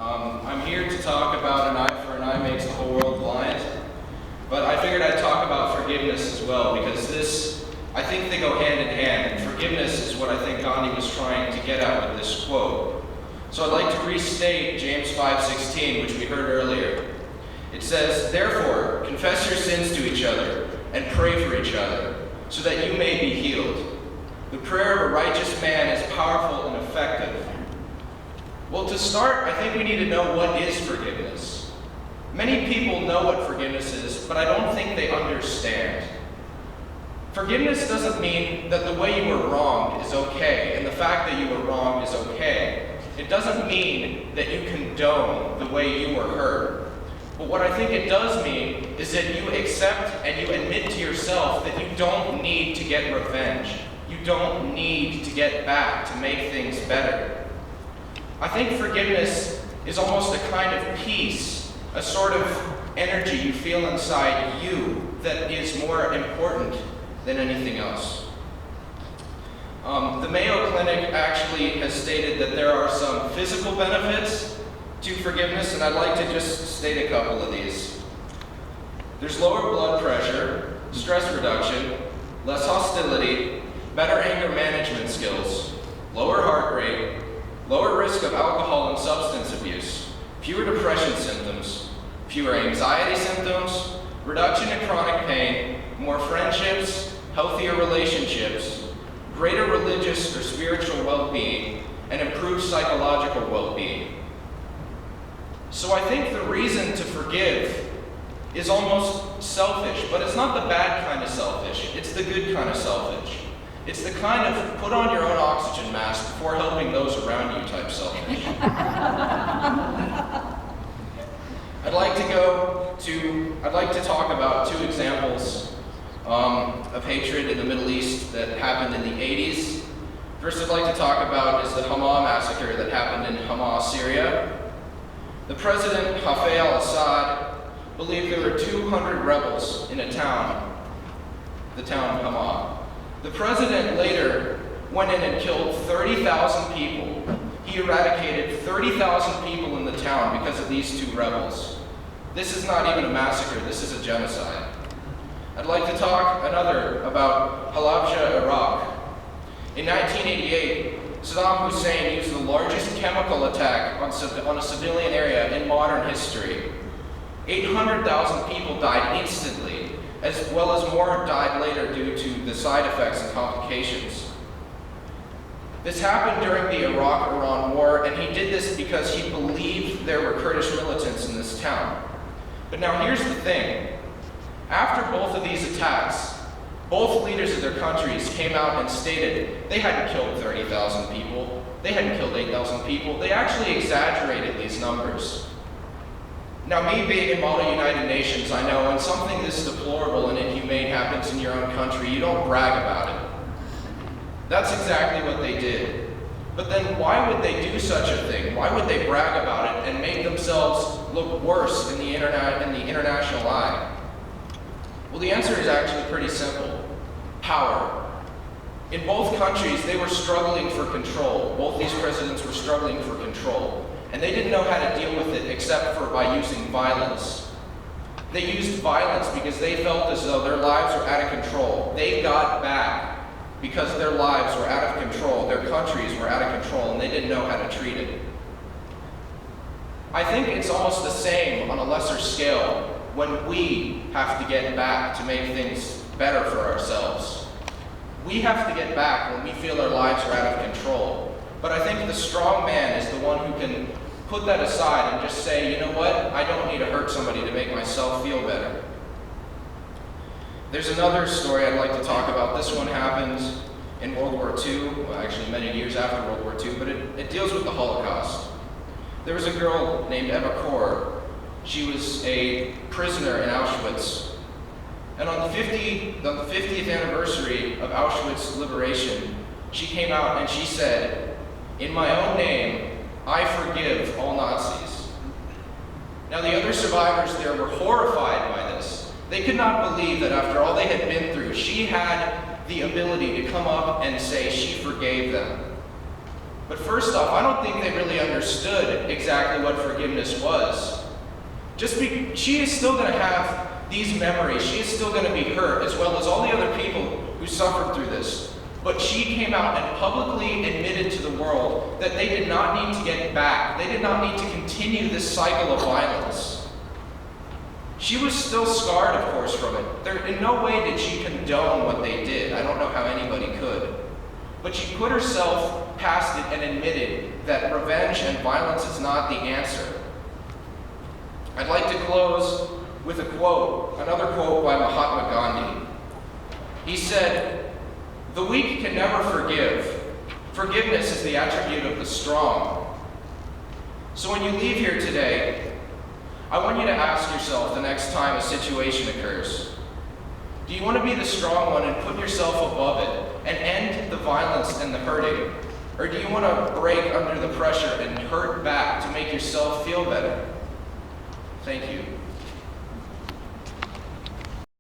I'm here to talk about an eye for an eye makes the whole world blind, but I figured I'd talk about forgiveness as well, because I think they go hand in hand, and forgiveness is what I think Gandhi was trying to get at with this quote. So I'd like to restate James 5:16, which we heard earlier. It says, "Therefore, confess your sins to each other and pray for each other, so that you may be healed. The prayer of a righteous man is powerful and effective." Well, to start, I think we need to know what is forgiveness. Many people know what forgiveness is, but I don't think they understand. Forgiveness doesn't mean that the way you were wronged is okay, and the fact that you were wronged is okay. It doesn't mean that you condone the way you were hurt. But what I think it does mean is that you accept and you admit to yourself that you don't need to get revenge. You don't need to get back to make things better. I think forgiveness is almost a kind of peace, a sort of energy you feel inside you that is more important than anything else. The Mayo Clinic actually has stated that there are some physical benefits to forgiveness, and I'd like to just state a couple of these. There's lower blood pressure, stress reduction, less hostility, better anger management skills, lower heart rate, lower risk of alcohol and substance abuse, fewer depression symptoms, fewer anxiety symptoms, reduction in chronic pain, more friendships, healthier relationships, greater religious or spiritual well-being, and improved psychological well-being. So I think the reason to forgive is almost selfish, but it's not the bad kind of selfish, it's the good kind of selfish. It's the kind of put on your own oxygen mask before helping those around you type selfish. I'd like to talk about two examples of hatred in the Middle East that happened in the 80s. First, I'd like to talk about is the Hama massacre that happened in Hama, Syria. The president, Hafez al-Assad, believed there were 200 rebels in a town, the town of Hama. The president later went in and killed 30,000 people. He eradicated 30,000 people in the town because of these two rebels. This is not even a massacre, this is a genocide. I'd like to talk another about Halabja, Iraq. In 1988, Saddam Hussein used the largest chemical attack on a civilian area in modern history. 800,000 people died instantly, as well as more died later due to the side effects and complications. This happened during the Iraq-Iran war, and he did this because he believed there were Kurdish militants in this town. But now here's the thing. After both of these attacks, both leaders of their countries came out and stated they hadn't killed 30,000 people, they hadn't killed 8,000 people. They actually exaggerated these numbers. Now, me being in Model United Nations, I know when something this deplorable and inhumane happens in your own country, you don't brag about it. That's exactly what they did. But then why would they do such a thing? Why would they brag about it and make themselves look worse in the international eye? Well, the answer is actually pretty simple. Power. In both countries, they were struggling for control. Both these presidents were struggling for control. And they didn't know how to deal with it except for by using violence. They used violence because they felt as though their lives were out of control. They got back because their lives were out of control, their countries were out of control, and they didn't know how to treat it. I think it's almost the same on a lesser scale when we have to get back to make things better for ourselves. We have to get back when we feel our lives are out of control. But I think the strong man is the one who can put that aside and just say, you know what, I don't need to hurt somebody to make myself feel better. There's another story I'd like to talk about. This one happened in World War II, well, actually many years after World War II, but it deals with the Holocaust. There was a girl named Eva Kor. She was a prisoner in Auschwitz. And on the 50th anniversary of Auschwitz liberation, she came out and she said, "In my own name, I forgive all Nazis." Now the other survivors there were horrified by this. They could not believe that after all they had been through, she had the ability to come up and say she forgave them. But first off, I don't think they really understood exactly what forgiveness was. She is still going to have these memories. She is still going to be hurt, as well as all the other people who suffered through this. But she came out and publicly admitted to the world that they did not need to get back. They did not need to continue this cycle of violence. She was still scarred, of course, from it. In no way did she condone what they did. I don't know how anybody could. But she put herself past it and admitted that revenge and violence is not the answer. I'd like to close with a quote, another quote by Mahatma Gandhi. He said, "The weak can never forgive. Forgiveness is the attribute of the strong." So when you leave here today, I want you to ask yourself the next time a situation occurs, do you want to be the strong one and put yourself above it and end the violence and the hurting? Or do you want to break under the pressure and hurt back to make yourself feel better? Thank you.